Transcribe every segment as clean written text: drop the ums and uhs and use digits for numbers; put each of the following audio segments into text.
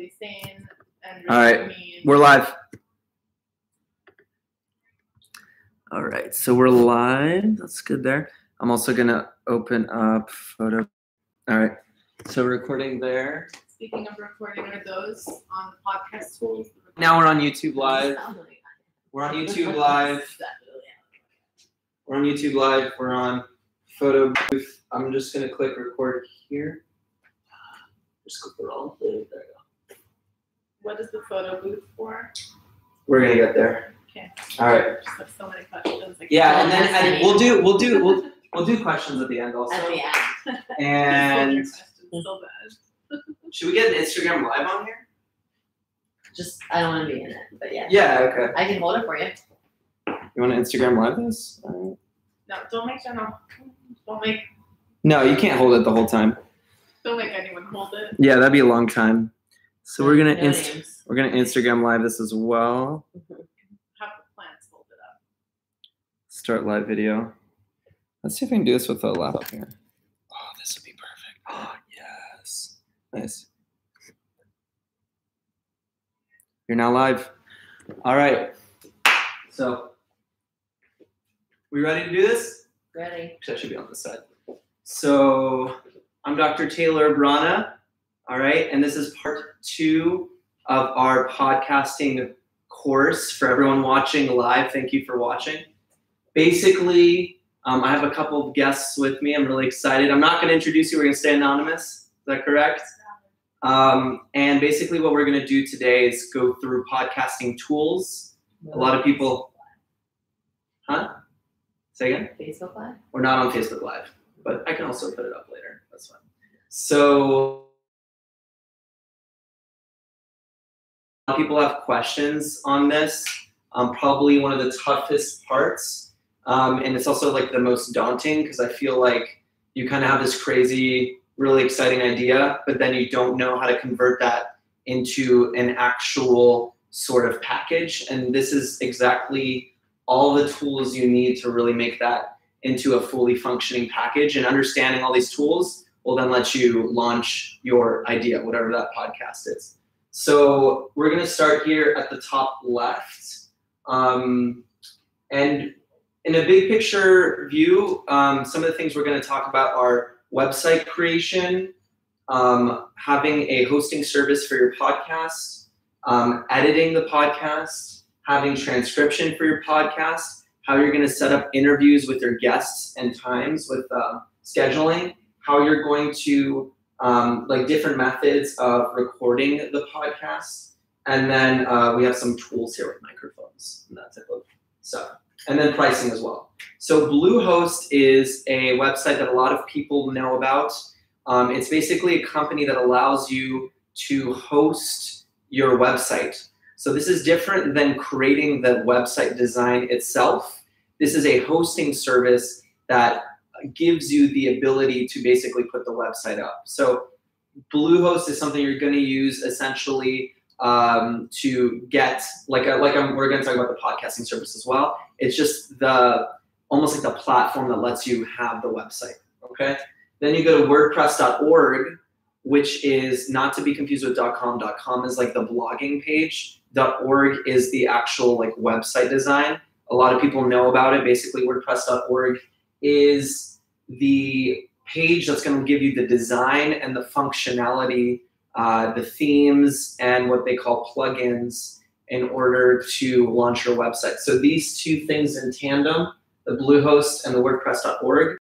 perfectly sane and all right, we're live. All right, so we're live. That's good there. I'm also gonna open up photo. All right, so recording there. Speaking of recording, are those on the podcast tools? Now we're on YouTube Live. We're on YouTube Live. We're on YouTube Live. We're on photo booth. I'm just gonna click record here. Just click the wrong thing. There you go. What is the photo booth for? We're gonna get there. Okay. All right. Just have so many questions. Yeah, and then we'll do questions at the end also. At the end. And So bad. should we get an Instagram Live on here? Just, I don't want to be in it, but yeah. Yeah. Okay. I can hold it for you. You want to Instagram Live this? No, don't make Jenna. Don't make No, you can't hold it the whole time. anyone hold it. Yeah, that'd be a long time. So we're gonna No names. we're gonna Instagram Live this as well. Have the plants hold it up. Start live video. Let's see if we can do this with a laptop here. Oh, this would be perfect. Oh, yes. Nice. You're now live. All right. So, we ready to do this? Ready. That should be on this side. So, I'm Dr. Taylor Brana. All right. And this is part 2 of our podcasting course. For everyone watching live, thank you for watching. Basically, I have a couple of guests with me. I'm really excited. I'm not going to introduce you. We're going to stay anonymous. Is that correct? And basically what we're going to do today is go through podcasting tools. A lot of people... Huh? Say again? Facebook Live? We're not on Facebook Live, but I can also put it up later. That's fine. So a lot of people have questions on this. Probably one of the toughest parts. And it's also like the most daunting because I feel like you kind of have this crazy, really exciting idea, but then you don't know how to convert that into an actual sort of package. And this is exactly all the tools you need to really make that into a fully functioning package. And understanding all these tools will then let you launch your idea, whatever that podcast is. So we're going to start here at the top left. And in a big picture view, some of the things we're going to talk about are website creation, having a hosting service for your podcast, editing the podcast, having transcription for your podcast, how you're going to set up interviews with your guests and times with scheduling, how you're going to like different methods of recording the podcast, and then we have some tools here with microphones and that type of stuff. And then pricing as well. So Bluehost is a website that a lot of people know about. It's basically a company that allows you to host your website. So this is different than creating the website design itself. This is a hosting service that gives you the ability to basically put the website up. So Bluehost is something you're going to use essentially to get we're going to talk about the podcasting service as well. It's just almost like the platform that lets you have the website. Okay. Then you go to WordPress.org, which is not to be confused with .com. .com is like the blogging page. .org is the actual like website design. A lot of people know about it. Basically, WordPress.org is the page that's going to give you the design and the functionality, the themes, and what they call plugins in order to launch your website. So these two things in tandem, the Bluehost and the WordPress.org,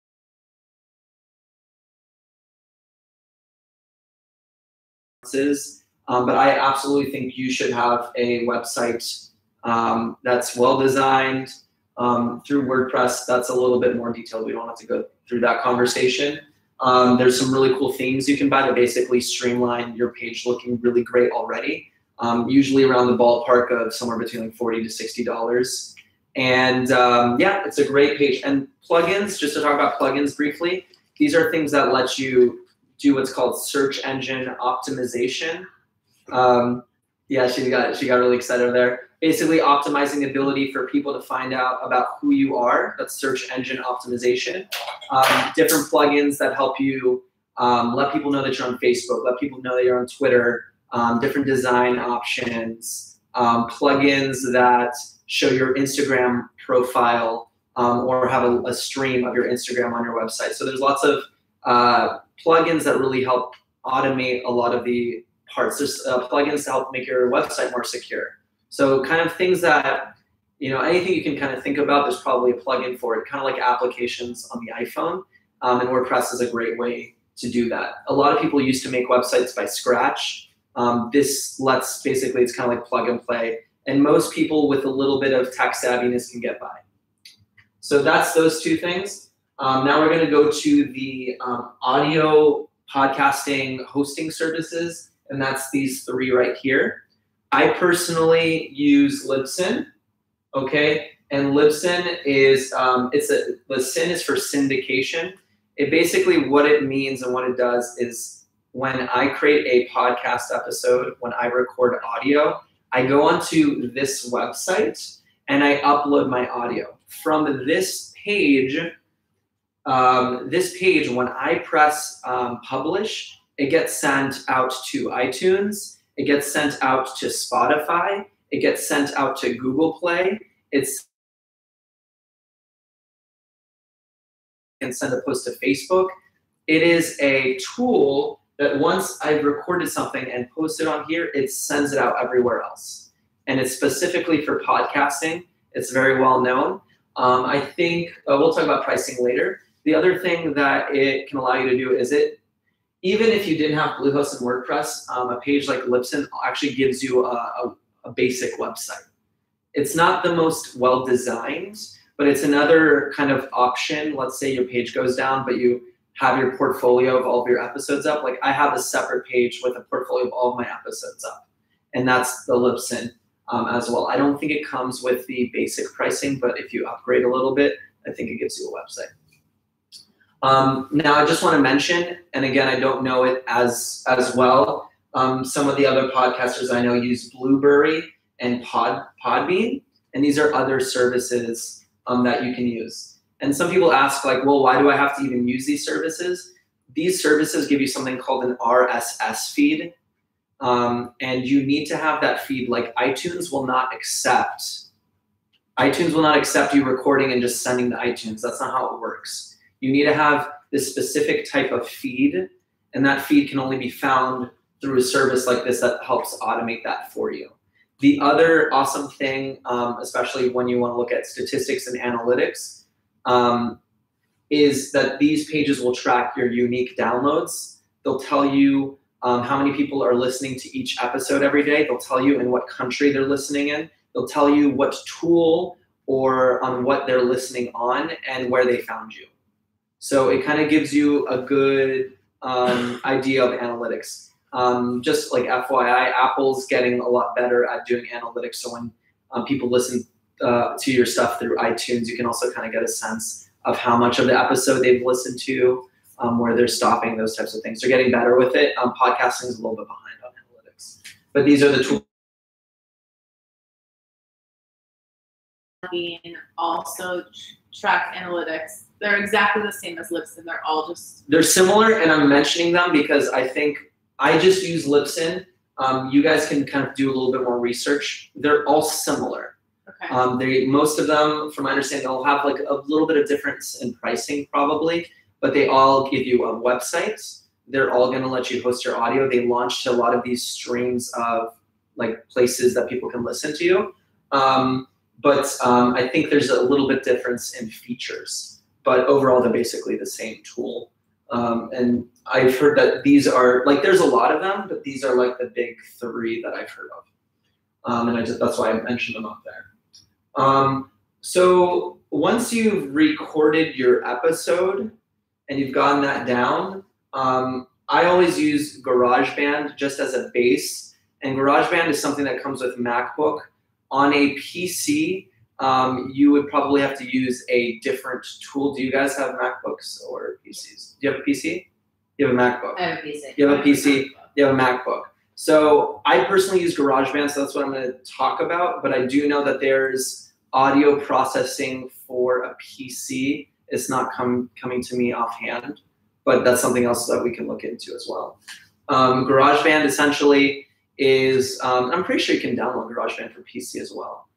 but I absolutely think you should have a website that's well designed through WordPress. That's a little bit more detailed. We don't have to go through that conversation. There's some really cool themes you can buy to basically streamline your page looking really great already. Usually around the ballpark of somewhere between like $40 to $60. And yeah, it's a great page. And plugins, just to talk about plugins briefly, these are things that let you do what's called search engine optimization. Yeah, she got really excited there. Basically optimizing the ability for people to find out about who you are. That's search engine optimization. Different plugins that help you let people know that you're on Facebook, let people know that you're on Twitter, different design options, plugins that show your Instagram profile or have a stream of your Instagram on your website. So there's lots of plugins that really help automate a lot of the parts. There's plugins to help make your website more secure. So kind of things that, anything you can kind of think about, there's probably a plugin for it, kind of like applications on the iPhone. And WordPress is a great way to do that. A lot of people used to make websites by scratch. This basically, it's kind of like plug and play. And most people with a little bit of tech savviness can get by. So that's those two things. Now we're going to go to the audio podcasting hosting services, and that's these three right here. I personally use Libsyn, okay? And Libsyn is, the SYN is for syndication. It basically, what it means and what it does is when I create a podcast episode, when I record audio, I go onto this website and I upload my audio. From this page, when I press publish, it gets sent out to iTunes, it gets sent out to Spotify, it gets sent out to Google Play, and send a post to Facebook. It is a tool that once I've recorded something and posted on here, it sends it out everywhere else. And it's specifically for podcasting. It's very well known. I think we'll talk about pricing later. The other thing that it can allow you to do is even if you didn't have Bluehost and WordPress, a page like Libsyn actually gives you a basic website. It's not the most well designed, but it's another kind of option. Let's say your page goes down, but you have your portfolio of all of your episodes up. Like I have a separate page with a portfolio of all of my episodes up, and that's the Libsyn as well. I don't think it comes with the basic pricing, but if you upgrade a little bit, I think it gives you a website. Now I just want to mention, and again, I don't know it as well, some of the other podcasters I know use Blueberry and Podbean, and these are other services that you can use. And some people ask, like, well, why do I have to even use these services? These services give you something called an RSS feed, and you need to have that feed. Like iTunes will not accept you recording and just sending to iTunes. That's not how it works. You need to have this specific type of feed, and that feed can only be found through a service like this that helps automate that for you. The other awesome thing, especially when you want to look at statistics and analytics, is that these pages will track your unique downloads. They'll tell you how many people are listening to each episode every day. They'll tell you in what country they're listening in. They'll tell you what tool or on what they're listening on and where they found you. So it kind of gives you a good idea of analytics. Just like FYI, Apple's getting a lot better at doing analytics. So when people listen to your stuff through iTunes, you can also kind of get a sense of how much of the episode they've listened to, where they're stopping, those types of things. They're getting better with it. Podcasting is a little bit behind on analytics. But these are the tools. Also track analytics. They're exactly the same as Libsyn. They're similar, and I'm mentioning them because I think I just use Libsyn. You guys can kind of do a little bit more research. They're all similar. Okay. Most of them, from my understanding, they'll have like a little bit of difference in pricing probably, but they all give you a website. They're all going to let you host your audio. They launched a lot of these streams of like places that people can listen to you. But I think there's a little bit difference in features, but overall they're basically the same tool. And I've heard that these are like, there's a lot of them, but these are like the big three that I've heard of. And that's why I mentioned them up there. So once you've recorded your episode and you've gotten that down, I always use GarageBand just as a base. And GarageBand is something that comes with MacBook. On a PC, you would probably have to use a different tool. Do you guys have MacBooks or PCs? Do you have a PC? You have a MacBook. I have a PC. You have a PC. You have a MacBook. So I personally use GarageBand, so that's what I'm going to talk about. But I do know that there's audio processing for a PC. It's not coming to me offhand, but that's something else that we can look into as well. GarageBand essentially is, I'm pretty sure you can download GarageBand for PC as well.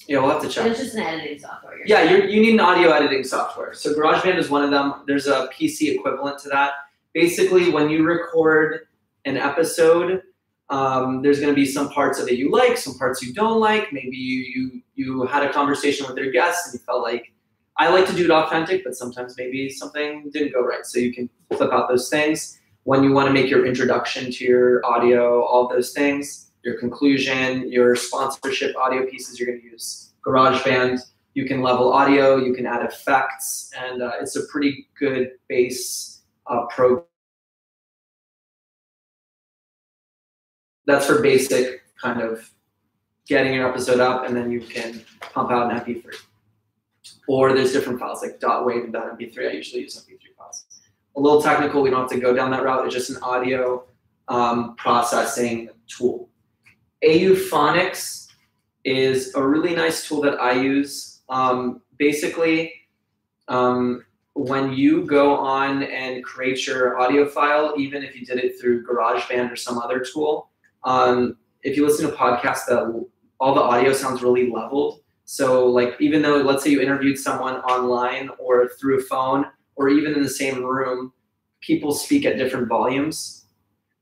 Yeah, we'll have to check. It's just an editing software. Yeah, you need an audio editing software. So GarageBand is one of them. There's a PC equivalent to that. Basically, when you record an episode, there's going to be some parts of it you like, some parts you don't like. Maybe you had a conversation with your guests and you felt like, I like to do it authentic, but sometimes maybe something didn't go right. So you can flip out those things. When you want to make your introduction to your audio, all those things, your conclusion, your sponsorship audio pieces, you're going to use GarageBand. You can level audio, you can add effects, and it's a pretty good base program. That's for basic kind of getting your episode up, and then you can pump out an MP3. Or there's different files like .wav and .mp3. I usually use MP3 files. A little technical, we don't have to go down that route. It's just an audio processing tool. Auphonics is a really nice tool that I use. Basically, when you go on and create your audio file, even if you did it through GarageBand or some other tool, if you listen to podcasts, all the audio sounds really leveled. So like, even though, let's say you interviewed someone online or through a phone or even in the same room, people speak at different volumes.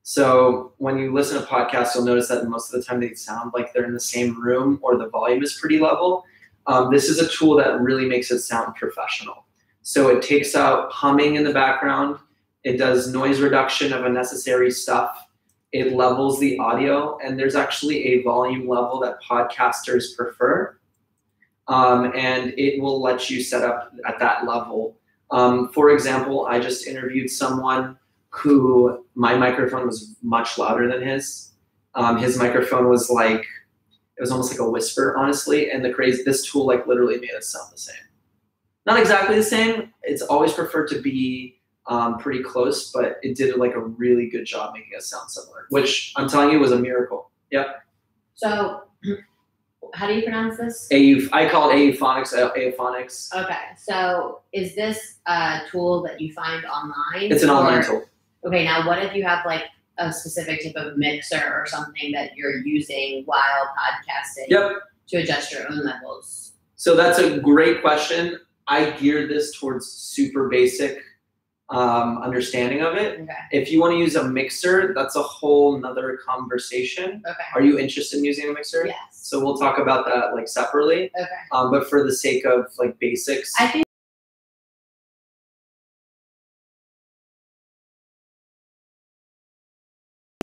So when you listen to podcasts, you'll notice that most of the time they sound like they're in the same room or the volume is pretty level. This is a tool that really makes it sound professional. So it takes out humming in the background. It does noise reduction of unnecessary stuff. It levels the audio, and there's actually a volume level that podcasters prefer. And it will let you set up at that level. For example, I just interviewed someone who my microphone was much louder than his. His microphone was like, it was almost like a whisper, honestly. And this tool like literally made it sound the same. Not exactly the same. It's always preferred to be pretty close, but it did like a really good job making it sound similar, which I'm telling you was a miracle. Yep. So how do you pronounce this? I call it Auphonics. Auphonics. Okay, so is this a tool that you find online? It's an online tool. Okay, now what if you have like a specific type of mixer or something that you're using while podcasting to adjust your own levels? So that's a great question. I gear this towards super basic understanding of it. Okay. If you want to use a mixer, that's a whole nother conversation. Okay. Are you interested in using a mixer? Yes. So we'll talk about that like separately. Okay. But for the sake of like basics, I think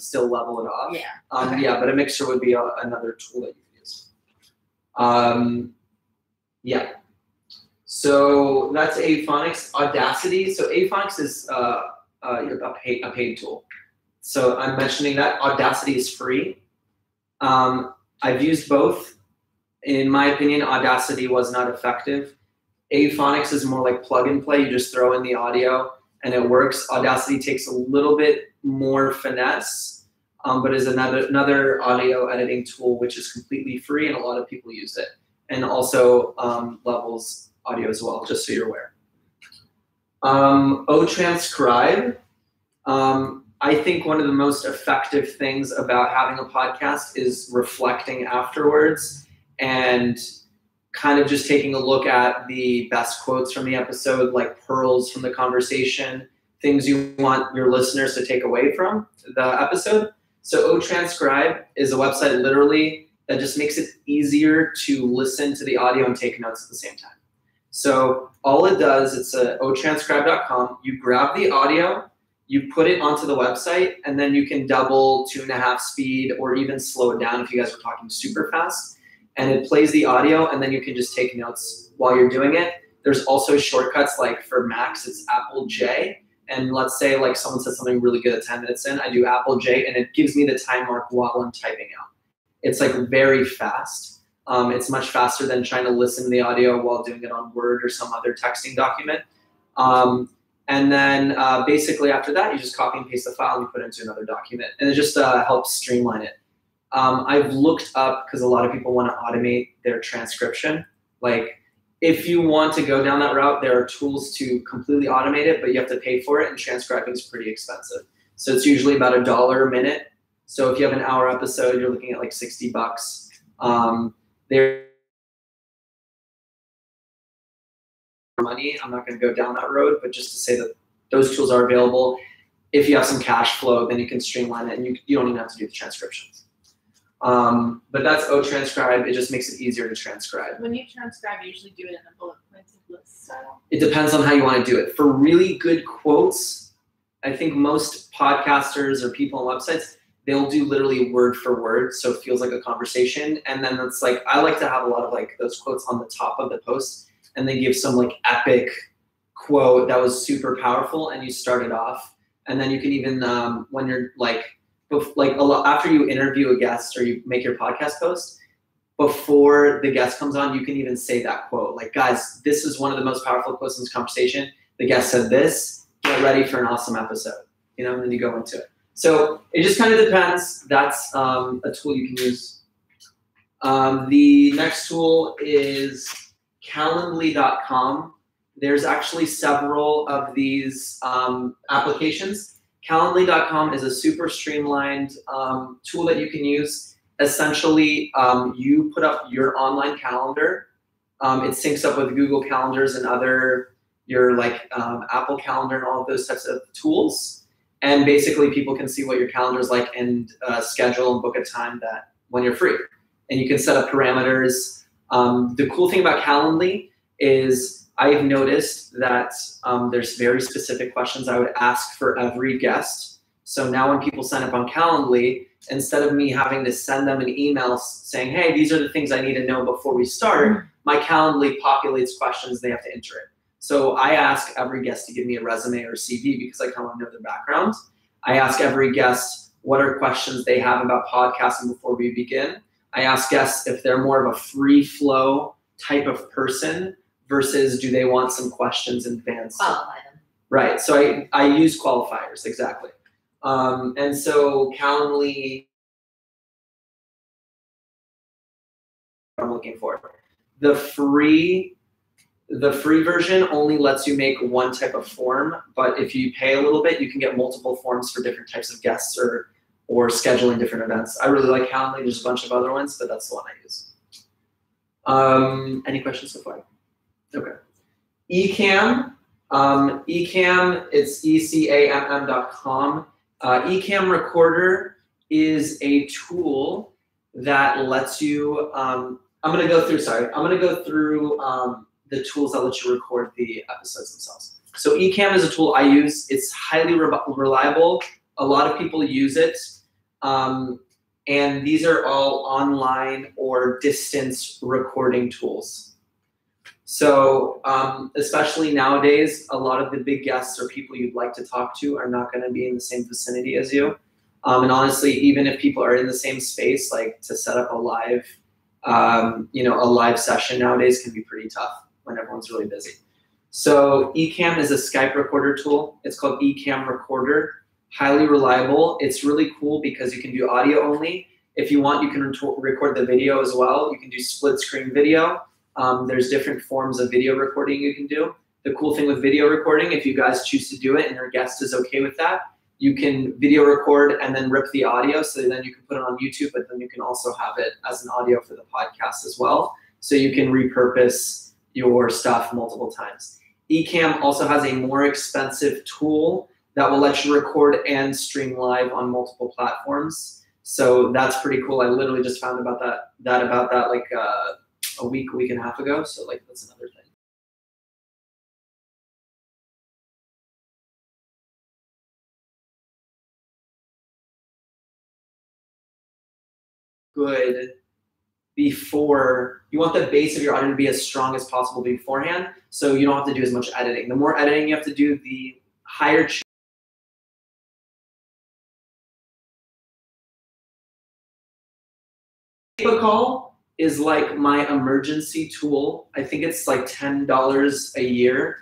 still level it off. Yeah. Okay. Yeah, but a mixer would be another tool that you can use. Yeah. So that's Auphonics. Audacity. So Auphonics is a paid tool. So I'm mentioning that Audacity is free. I've used both. In my opinion, Audacity was not effective. Auphonics is more like plug and play. You just throw in the audio and it works. Audacity takes a little bit more finesse, but is another audio editing tool which is completely free and a lot of people use it. And also levels audio as well, just so you're aware. Otranscribe. I think one of the most effective things about having a podcast is reflecting afterwards and kind of just taking a look at the best quotes from the episode, like pearls from the conversation, things you want your listeners to take away from the episode. So Otranscribe is a website literally that just makes it easier to listen to the audio and take notes at the same time. So all it does, it's otranscribe.com. You grab the audio, you put it onto the website, and then you can double 2.5 speed or even slow it down if you guys are talking super fast. And it plays the audio, and then you can just take notes while you're doing it. There's also shortcuts, like for Macs, it's Apple J. And let's say like someone said something really good at 10 minutes in, I do Apple J, and it gives me the time mark while I'm typing out. It's like very fast. It's much faster than trying to listen to the audio while doing it on Word or some other texting document. And then basically after that, you just copy and paste the file and you put it into another document. And it just helps streamline it. I've looked up, because a lot of people want to automate their transcription. Like if you want to go down that route, there are tools to completely automate it, but you have to pay for it, and transcribing is pretty expensive. So it's usually about $1 a minute So if you have an hour episode, you're looking at like $60. They're money. I'm not going to go down that road, but just to say that those tools are available. If you have some cash flow, then you can streamline it, and you don't even have to do the transcriptions. But that's OTranscribe. It just makes it easier to transcribe. When you transcribe, you usually do it in a bullet pointed list style. It depends on how you want to do it. For really good quotes, I think most podcasters or people on websites, they'll do literally word for word, so it feels like a conversation. And then it's like, I like to have a lot of like those quotes on the top of the post, and then give some like epic quote that was super powerful, and you start it off. And then you can even, when you're after you interview a guest or you make your podcast post, before the guest comes on, you can even say that quote. Like, guys, this is one of the most powerful quotes in this conversation. The guest said this, get ready for an awesome episode, and then you go into it. So it just kind of depends. That's a tool you can use. The next tool is Calendly.com. There's actually several of these applications. Calendly.com is a super streamlined tool that you can use. Essentially, you put up your online calendar. It syncs up with Google Calendars and your Apple Calendar and all of those types of tools. And basically, people can see what your calendar is like and schedule and book a time that when you're free. And you can set up parameters. The cool thing about Calendly is I've noticed that there's very specific questions I would ask for every guest. So now when people sign up on Calendly, instead of me having to send them an email saying, hey, these are the things I need to know before we start, my Calendly populates questions, they have to enter it. So I ask every guest to give me a resume or a CV because I kind of want to know their background. I ask every guest what are questions they have about podcasting before we begin. I ask guests if they're more of a free flow type of person versus do they want some questions in advance? Qualify them. Right. So I use qualifiers, exactly. And so Calendly, I'm looking for. The free version only lets you make one type of form, but if you pay a little bit, you can get multiple forms for different types of guests or scheduling different events. I really like Calendly. There's a bunch of other ones, but that's the one I use. Any questions so far? Okay. Ecamm. Ecamm, it's ecamm.com. Ecamm Recorder is a tool that lets you, I'm going to go through the tools that let you record the episodes themselves. So Ecamm is a tool I use. It's highly reliable. A lot of people use it. And these are all online or distance recording tools. So especially nowadays, a lot of the big guests or people you'd like to talk to are not going to be in the same vicinity as you. And honestly, even if people are in the same space, like to set up a live, a live session nowadays can be pretty tough when everyone's really busy. So Ecamm is a Skype recorder tool. It's called Ecamm Recorder. Highly reliable. It's really cool because you can do audio only. If you want, you can record the video as well. You can do split screen video. There's different forms of video recording you can do. The cool thing with video recording, if you guys choose to do it and your guest is okay with that, you can video record and then rip the audio, so then you can put it on YouTube, but then you can also have it as an audio for the podcast as well. So you can repurpose your stuff multiple times. Ecamm also has a more expensive tool that will let you record and stream live on multiple platforms. So that's pretty cool. I literally just found about that like a week and a half ago. So like that's another thing. Good before, you want the base of your audio to be as strong as possible beforehand, so you don't have to do as much editing. The more editing you have to do, the higher chance. Call is like my emergency tool. I think it's like $10 a year.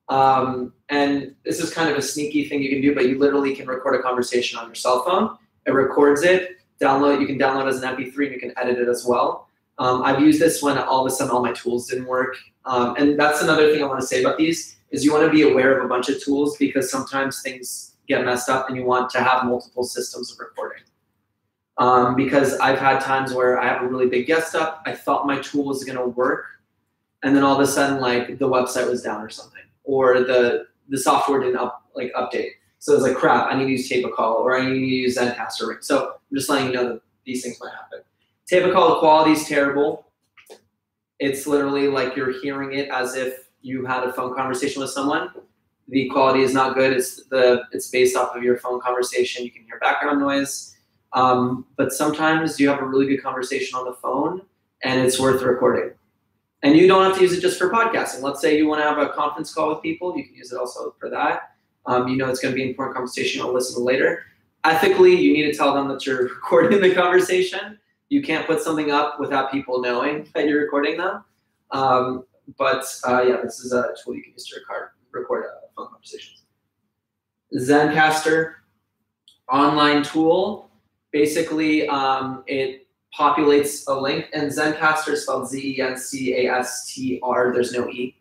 And this is kind of a sneaky thing you can do, but you literally can record a conversation on your cell phone. It records it. You can download it as an MP3 and you can edit it as well. I've used this when all of a sudden all my tools didn't work. And that's another thing I want to say about these is you want to be aware of a bunch of tools because sometimes things get messed up and you want to have multiple systems of recording. because I've had times where I have a really big guest up. I thought my tool was going to work, and then all of a sudden, like the website was down or something, or the software didn't update. So it's like, crap, I need to use Tape-A-Call, or I need to use Zencastr. So I'm just letting you know that these things might happen. Tape-A-Call, the quality is terrible. It's literally like you're hearing it as if you had a phone conversation with someone. The quality is not good. It's based off of your phone conversation. You can hear background noise. But sometimes you have a really good conversation on the phone and it's worth recording. And you don't have to use it just for podcasting. Let's say you want to have a conference call with people. You can use it also for that. You know it's going to be an important conversation. I'll listen to later. Ethically, you need to tell them that you're recording the conversation. You can't put something up without people knowing that you're recording them. Yeah, this is a tool you can use to record phone conversations. Zencastr, online tool. Basically, it populates a link, and Zencastr is spelled Zencastr. There's no E.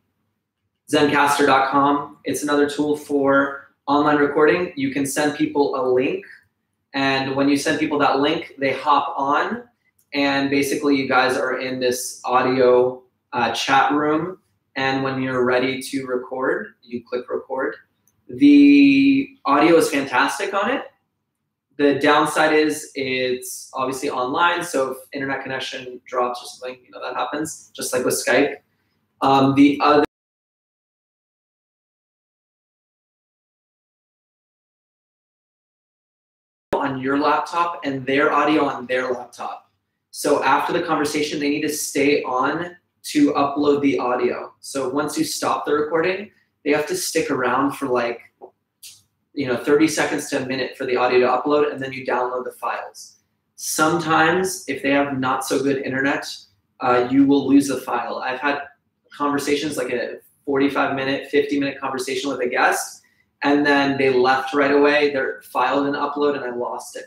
Zencastr.com. It's another tool for online recording. You can send people a link, and when you send people that link, they hop on, and basically you guys are in this audio chat room, and when you're ready to record, you click record. The audio is fantastic on it. The downside is it's obviously online, so if internet connection drops or something, you know, that happens, just like with Skype. The other on your laptop and their audio on their laptop. So after the conversation, they need to stay on to upload the audio. So once you stop the recording, they have to stick around for like, 30 seconds to a minute for the audio to upload, and then you download the files. Sometimes, if they have not so good internet, you will lose the file. I've had conversations like a 45-minute, 50-minute conversation with a guest, and then they left right away, their file didn't upload, and I lost it.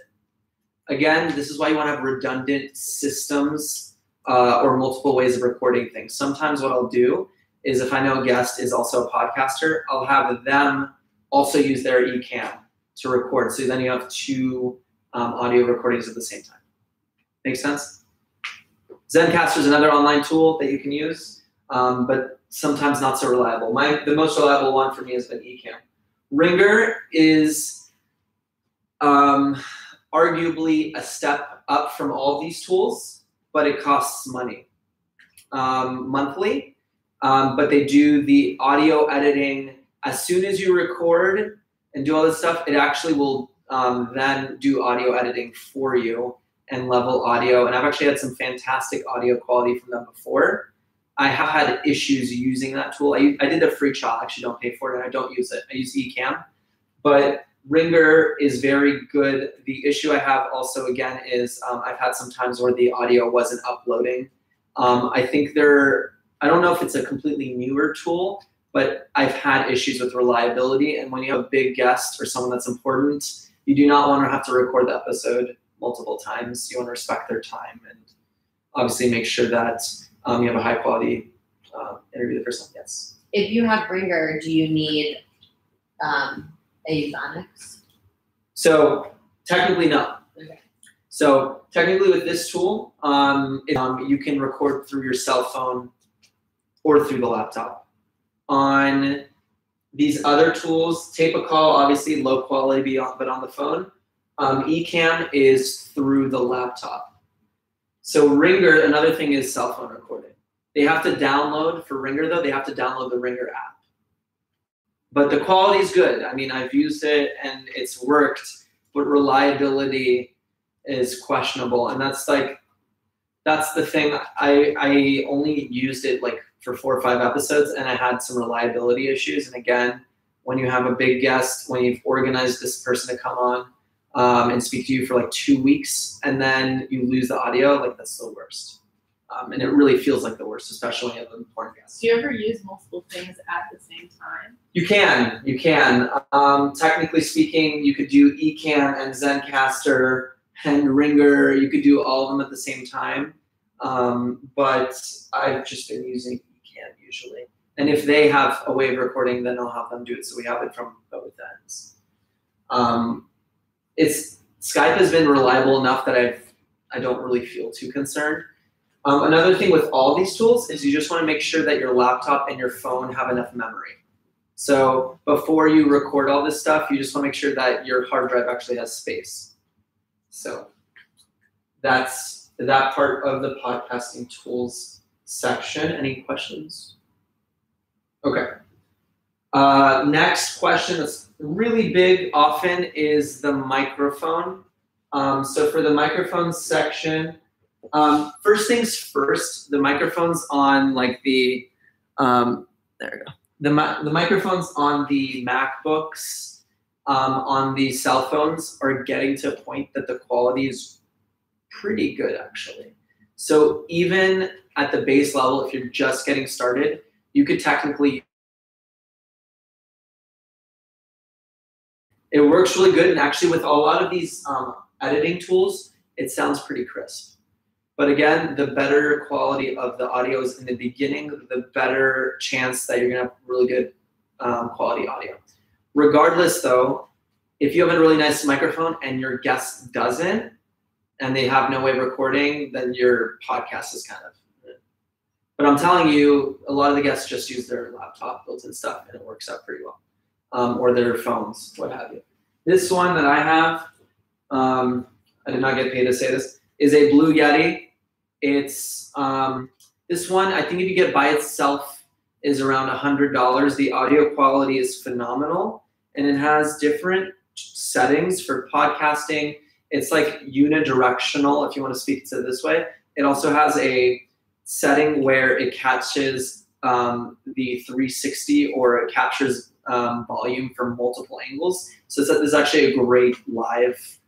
Again, this is why you want to have redundant systems or multiple ways of recording things. Sometimes what I'll do is if I know a guest is also a podcaster, I'll have them also use their eCam to record. So then you have two audio recordings at the same time. Make sense? Zencastr is another online tool that you can use, but sometimes not so reliable. The most reliable one for me has been eCam. Ringer is arguably a step up from all these tools, but it costs money monthly. But they do the audio editing. As soon as you record and do all this stuff, it actually will then do audio editing for you and level audio. And I've actually had some fantastic audio quality from them before. I have had issues using that tool. I did the free trial. I actually don't pay for it, and I don't use it. I use eCam. But Ringer is very good. The issue I have also, again, is I've had some times where the audio wasn't uploading. I don't know if it's a completely newer tool, but I've had issues with reliability. And when you have a big guest or someone that's important, you do not want to have to record the episode multiple times. You want to respect their time and obviously make sure that you have a high quality interview the person. Yes. If you have Ringer, do you need Axonics? So technically, no. Okay. So technically with this tool, you can record through your cell phone or through the laptop. On these other tools, Tape-A-Call, obviously low quality, but on the phone. eCam is through the laptop. So Ringer, another thing is cell phone recording. They have to download, for Ringer though, they have to download the Ringer app. But the quality is good. I mean, I've used it and it's worked, but reliability is questionable. And that's the thing. I only used it like for 4 or 5 episodes, and I had some reliability issues. And again, when you have a big guest, when you've organized this person to come on and speak to you for like 2 weeks, and then you lose the audio, like that's the worst. And it really feels like the worst, especially when you have an important guest. Do you ever use multiple things at the same time? You can. Technically speaking, you could do eCam and Zencastr and Ringer. You could do all of them at the same time. But I've just been using eCam usually. And if they have a way of recording, then I'll have them do it. So we have it from both ends. It's Skype has been reliable enough that I don't really feel too concerned. Another thing with all these tools is you just want to make sure that your laptop and your phone have enough memory. So before you record all this stuff, you just want to make sure that your hard drive actually has space. So that's that part of the podcasting tools section. Any questions? Okay. Next question that's really big often is the microphone. So for the microphone section, first things first, the microphones on like the, there we go. The microphones on the MacBooks, on the cell phones are getting to a point that the quality is pretty good actually. So even at the base level, if you're just getting started, you could technically, it works really good. And actually with a lot of these editing tools, it sounds pretty crisp. But again, the better quality of the audio is in the beginning, the better chance that you're gonna have really good quality audio. Regardless though, if you have a really nice microphone and your guest doesn't, and they have no way of recording, then your podcast is kind of, but I'm telling you, a lot of the guests just use their laptop built-in stuff and it works out pretty well. Or their phones, what have you. This one that I have, I did not get paid to say this, is a Blue Yeti. It's, this one, I think if you get by itself is around $100. The audio quality is phenomenal and it has different settings for podcasting. It's like unidirectional, if you want to speak to it this way. It also has a setting where it catches the 360 or it captures volume from multiple angles. So it's actually a great live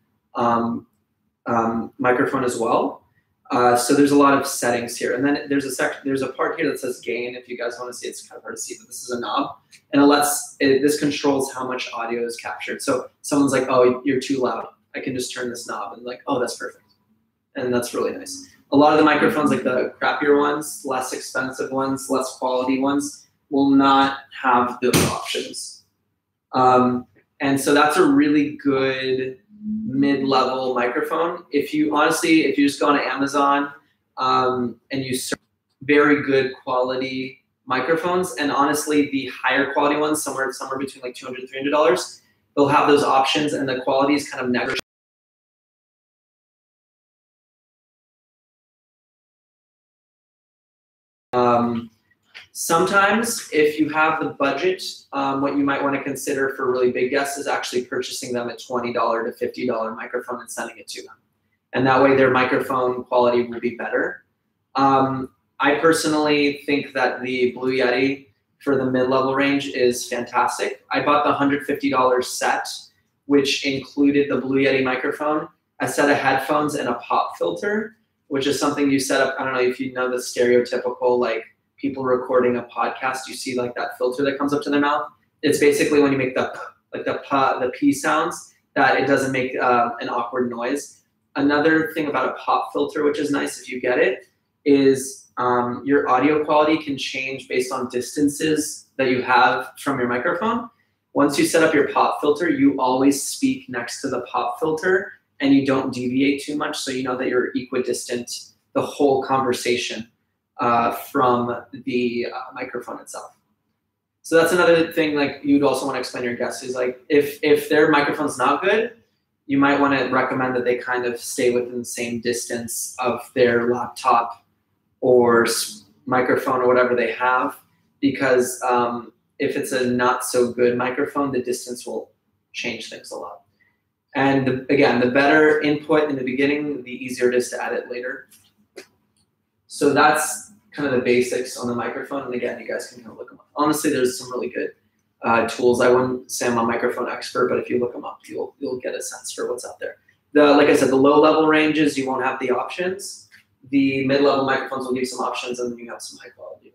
microphone as well. So there's a lot of settings here. And then there's a part here that says gain. If you guys want to see, it's kind of hard to see, but this is a knob. And this controls how much audio is captured. So someone's like, oh, you're too loud. I can just turn this knob and like, oh, that's perfect. And that's really nice. A lot of the microphones, like the crappier ones, less expensive ones, less quality ones, will not have those options. And so that's a really good mid-level microphone. If you just go on Amazon and you search very good quality microphones, and honestly, the higher quality ones, somewhere between like $200 and $300, they'll have those options, and the quality is kind of never. Sometimes, if you have the budget, what you might want to consider for really big guests is actually purchasing them a $20 to $50 microphone and sending it to them. And that way their microphone quality will be better. I personally think that the Blue Yeti for the mid-level range is fantastic. I bought the $150 set, which included the Blue Yeti microphone, a set of headphones, and a pop filter, which is something you set up. I don't know if you know the stereotypical, like, people recording a podcast, you see like that filter that comes up to their mouth. It's basically when you make the P sounds, that it doesn't make an awkward noise. Another thing about a pop filter, which is nice if you get it, is your audio quality can change based on distances that you have from your microphone. Once you set up your pop filter, you always speak next to the pop filter and you don't deviate too much, so you know that you're equidistant the whole conversation from the microphone itself. So that's another thing, like, you'd also want to explain to your guests is like, if their microphone's not good, you might want to recommend that they kind of stay within the same distance of their laptop or microphone or whatever they have, because if it's a not so good microphone, the distance will change things a lot. And again, the better input in the beginning, the easier it is to edit later. So that's kind of the basics on the microphone. And again, you guys can kind of look them up. Honestly, there's some really good tools. I wouldn't say I'm a microphone expert, but if you look them up, you'll get a sense for what's out there. Like I said, the low level ranges, you won't have the options. The mid-level microphones will give you some options, and then you have some high quality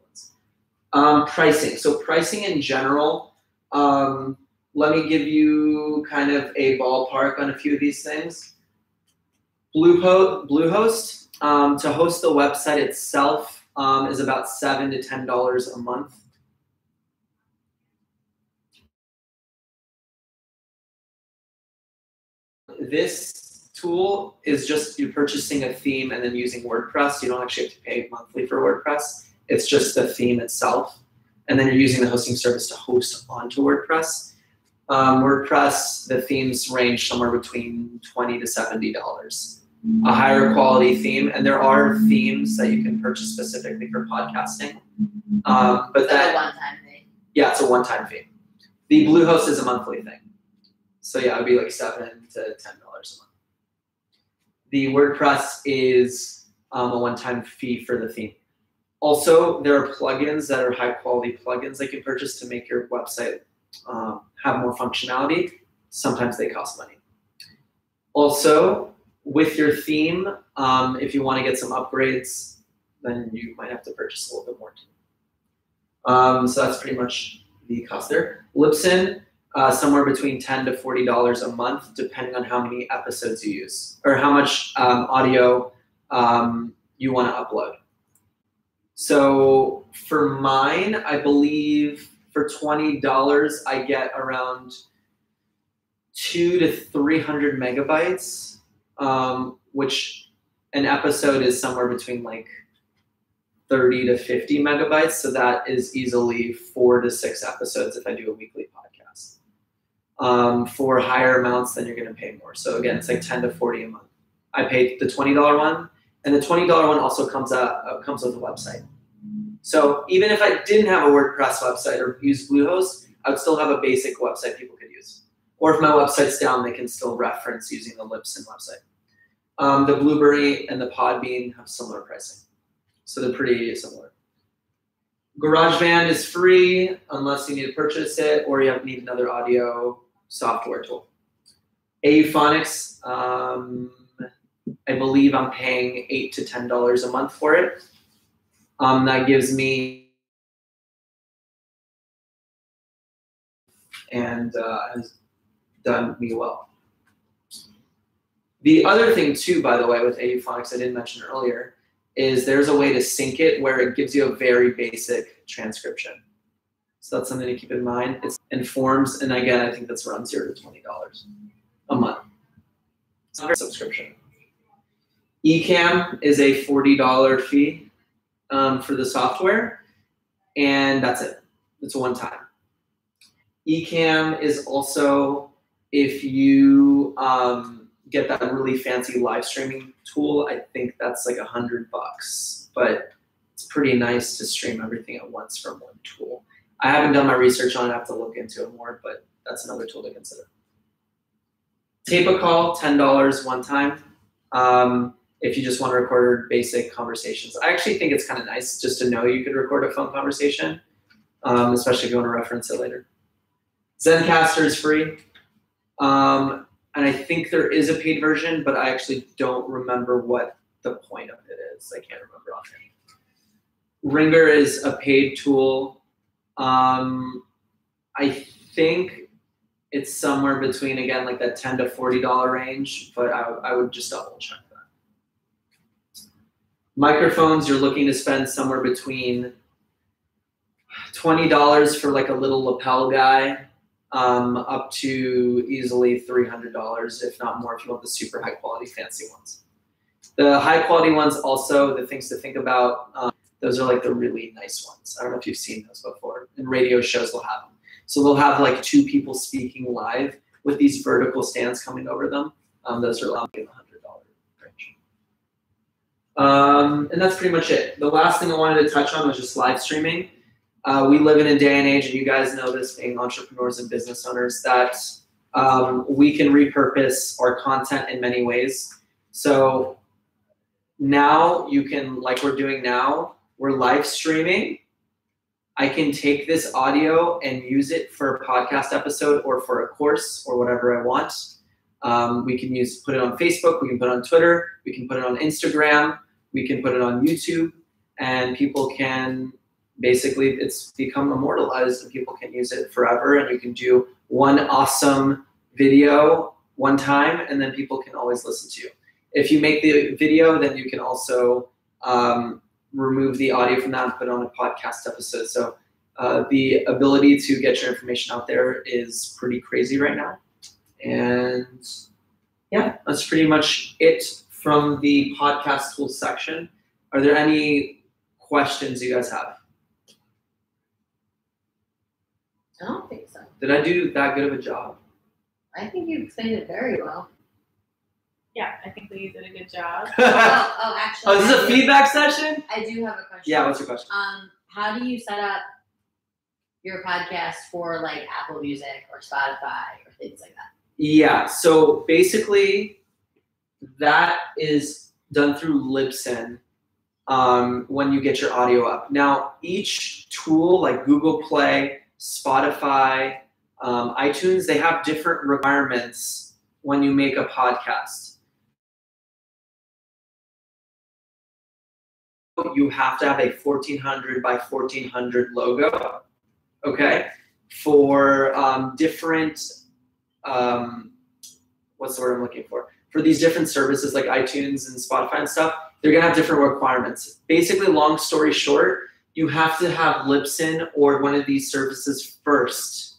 ones. Pricing. So pricing in general, let me give you kind of a ballpark on a few of these things. Bluehost, to host the website itself is about $7 to $10 a month. This tool is just you purchasing a theme and then using WordPress. You don't actually have to pay monthly for WordPress. It's just the theme itself. And then you're using the hosting service to host onto WordPress. WordPress, the themes range somewhere between $20 to $70. A higher quality theme, and there are themes that you can purchase specifically for podcasting. But a one-time thing. Yeah, it's a one-time fee. The Bluehost is a monthly thing. So yeah, it would be like $7 to $10 a month. The WordPress is a one-time fee for the theme. Also, there are plugins that are high-quality plugins that you can purchase to make your website have more functionality. Sometimes they cost money. Also, with your theme, if you want to get some upgrades, then you might have to purchase a little bit more too. So that's pretty much the cost there. Libsyn, somewhere between $10 to $40 a month, depending on how many episodes you use or how much audio you want to upload. So for mine, I believe for $20, I get around 200 to 300 megabytes, which an episode is somewhere between like 30 to 50 megabytes. So that is easily 4 to 6 episodes if I do a weekly podcast. For higher amounts, then you're going to pay more. So again, it's like 10 to 40 a month. I paid the $20 one, and the $20 one also comes with a website. So even if I didn't have a WordPress website or use Bluehost, I would still have a basic website people could use. Or if my website's down, they can still reference using the Libsyn website. The Blueberry and the Podbean have similar pricing. So they're pretty similar. GarageBand is free unless you need to purchase it or you need another audio software tool. Auphonics, I believe I'm paying $8 to $10 a month for it. That gives me and has done me well. The other thing too, by the way, with Auphonics, I didn't mention earlier, is there's a way to sync it where it gives you a very basic transcription. So that's something to keep in mind. It's informs, and again, I think that's around $0 to $20 a month. It's not a subscription. Ecamm is a $40 fee for the software, and that's it. It's a one-time. Ecamm is also if you get that really fancy live streaming tool. I think that's like $100, but it's pretty nice to stream everything at once from one tool. I haven't done my research on it. I have to look into it more, but that's another tool to consider. Tape a call, $10 one time. If you just want to record basic conversations. I actually think it's kind of nice just to know you could record a phone conversation, especially if you want to reference it later. Zencastr is free. And I think there is a paid version, but I actually don't remember what the point of it is. I can't remember offhand. Ringer is a paid tool. I think it's somewhere between, again, like that $10 to $40 range, but I would just double check that. Microphones, you're looking to spend somewhere between $20 for like a little lapel guy, up to easily $300, if not more, if you want the super high quality fancy ones. The high quality ones also, the things to think about, those are like the really nice ones. I don't know if you've seen those before. In radio shows, they'll have them. So they'll have like 2 people speaking live with these vertical stands coming over them. Those are in the $100 range. And that's pretty much it. The last thing I wanted to touch on was just live streaming. We live in a day and age, and you guys know this being entrepreneurs and business owners, that we can repurpose our content in many ways. So now you can, like we're doing now, we're live streaming. I can take this audio and use it for a podcast episode or for a course or whatever I want. We can put it on Facebook, we can put it on Twitter, we can put it on Instagram, we can put it on YouTube, and people can basically, it's become immortalized and people can use it forever, and you can do one awesome video one time and then people can always listen to you. If you make the video, then you can also remove the audio from that and put it on a podcast episode. So the ability to get your information out there is pretty crazy right now. And Yeah, that's pretty much it from the podcast tools section. Are there any questions you guys have? I don't think so. Did I do that good of a job? I think you explained it very well. Yeah, I think that you did a good job. Actually. Oh, is this a feedback session? I do have a question. Yeah, what's your question? How do you set up your podcast for like Apple Music or Spotify or things like that? Yeah, so basically that is done through Libsyn when you get your audio up. Now, each tool like Google Play, Spotify, iTunes, they have different requirements when you make a podcast. You have to have a 1400 by 1400 logo, okay? For different, what's the word I'm looking for? For these different services like iTunes and Spotify and stuff, they're gonna have different requirements. Basically, long story short, you have to have Libsyn or one of these services first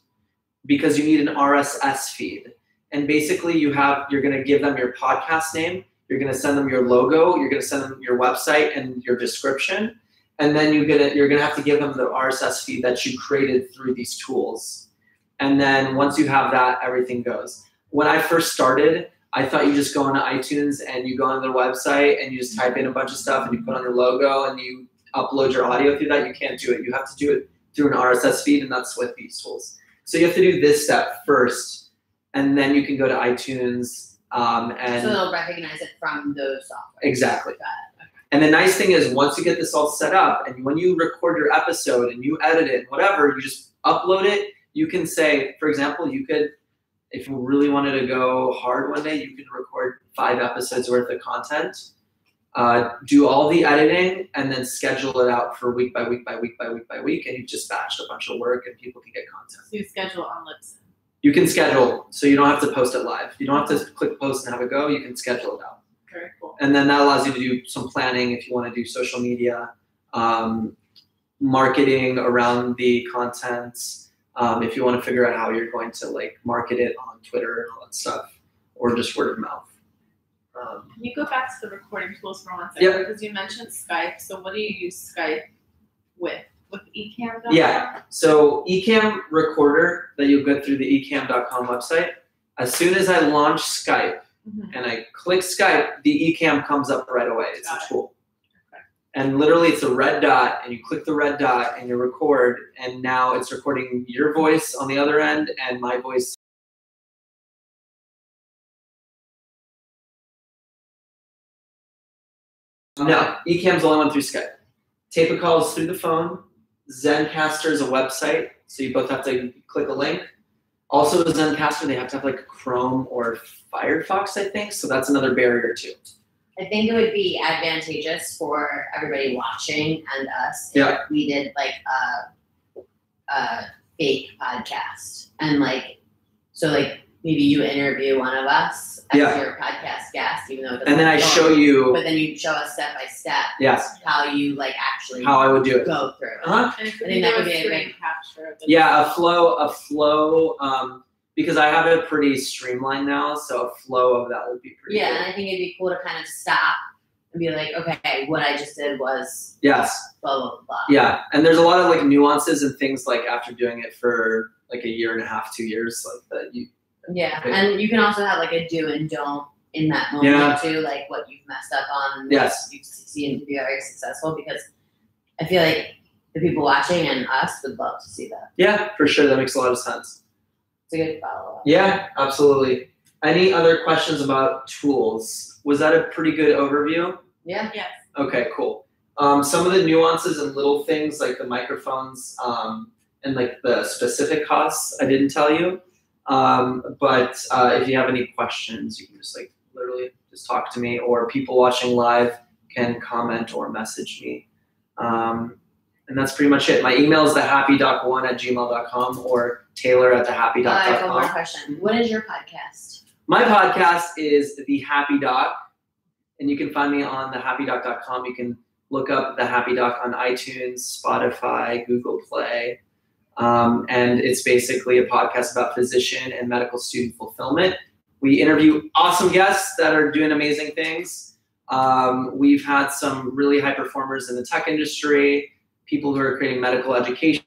because you need an RSS feed. And basically you're gonna give them your podcast name, you're gonna send them your logo, you're gonna send them your website and your description, and then you're gonna have to give them the RSS feed that you created through these tools. And then once you have that, everything goes. When I first started, I thought you just go onto iTunes and you go on their website and you just type in a bunch of stuff and you put on your logo and you upload your audio through that. You can't do it. You have to do it through an RSS feed, and that's with these tools. So you have to do this step first, and then you can go to iTunes and so they'll recognize it from those software. Exactly. And the nice thing is once you get this all set up and when you record your episode and you edit it, whatever, you just upload it. You can say, for example, you could, if you really wanted to go hard one day, you could record 5 episodes worth of content, do all the editing, and then schedule it out for week by week by week by week by week, and you've just batched a bunch of work and people can get content. So you schedule on Libsyn. You can schedule, so you don't have to post it live. You don't have to click post and have it go. You can schedule it out. Very cool. And then that allows you to do some planning if you want to do social media, marketing around the content, if you want to figure out how you're going to like market it on Twitter and all that stuff, or just word of mouth. Can you go back to the recording tools for 1 second? Yep. Because you mentioned Skype. So what do you use Skype with? With Ecamm? Yeah. So Ecamm Recorder that you'll get through the ecamm.com website. As soon as I launch Skype and I click Skype, the Ecamm comes up right away. It's a tool. Okay. And literally it's a red dot, and you click the red dot and you record, and now it's recording your voice on the other end and my voice. No, Ecamm's the only one through Skype. Tape a call is through the phone. Zencastr is a website, so you both have to click a link. Also, with Zencastr, they have to have like Chrome or Firefox, I think, so that's another barrier too. I think it would be advantageous for everybody watching and us Yeah. if we did like a fake podcast, and like, so like maybe you interview one of us as your podcast guest, even though it doesn't And then I go, show you, but then you show us step by step yes, how you like actually how I would do it. go through it. Uh-huh. And it could I think be that a would be a screen big- capture of the Yeah, a flow, because I have it pretty streamlined now, so a flow of that would be pretty Yeah, cool. and I think it'd be cool to kind of stop and be like, okay, what I just did was Yes, blah blah blah. yeah, and there's a lot of like nuances and things like after doing it for like a year and a half, 2 years, like that you. Yeah, and you can also have like a do and don't in that moment too, like what you've messed up on and Yes. what you've succeeded to be very successful, because I feel like the people watching and us would love to see that. Yeah, for sure, that makes a lot of sense. It's a good follow up. Yeah, absolutely. Any other questions about tools? Was that a pretty good overview? Yeah. Yes. Okay, cool. Some of the nuances and little things like the microphones and like the specific costs I didn't tell you. But if you have any questions, you can just like literally just talk to me, or people watching live can comment or message me. And that's pretty much it. My email is thehappydoc1@gmail.com or taylor@thehappydoc.com. I have one more question. What is your podcast? My podcast is The Happy Doc, and you can find me on thehappydoc.com. You can look up The Happy Doc on iTunes, Spotify, Google Play, and it's basically a podcast about physician and medical student fulfillment We interview awesome guests that are doing amazing things. We've had some really high performers in the tech industry, people who are creating medical education.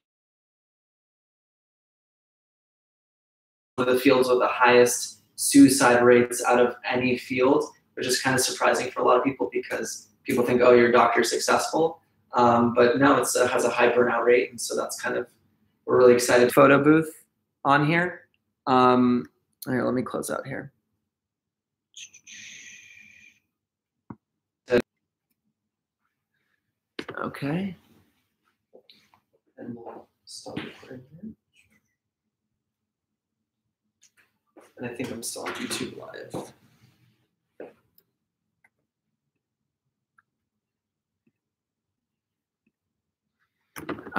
One of the fields with the highest suicide rates out of any field, which is kind of surprising for a lot of people because people think, oh, your doctor's successful. But no, it has a high burnout rate, and so that's kind of, we're really excited. Photo booth on here. Here, let me close out here. Okay. And we'll stop recording here. And I think I'm still on YouTube Live.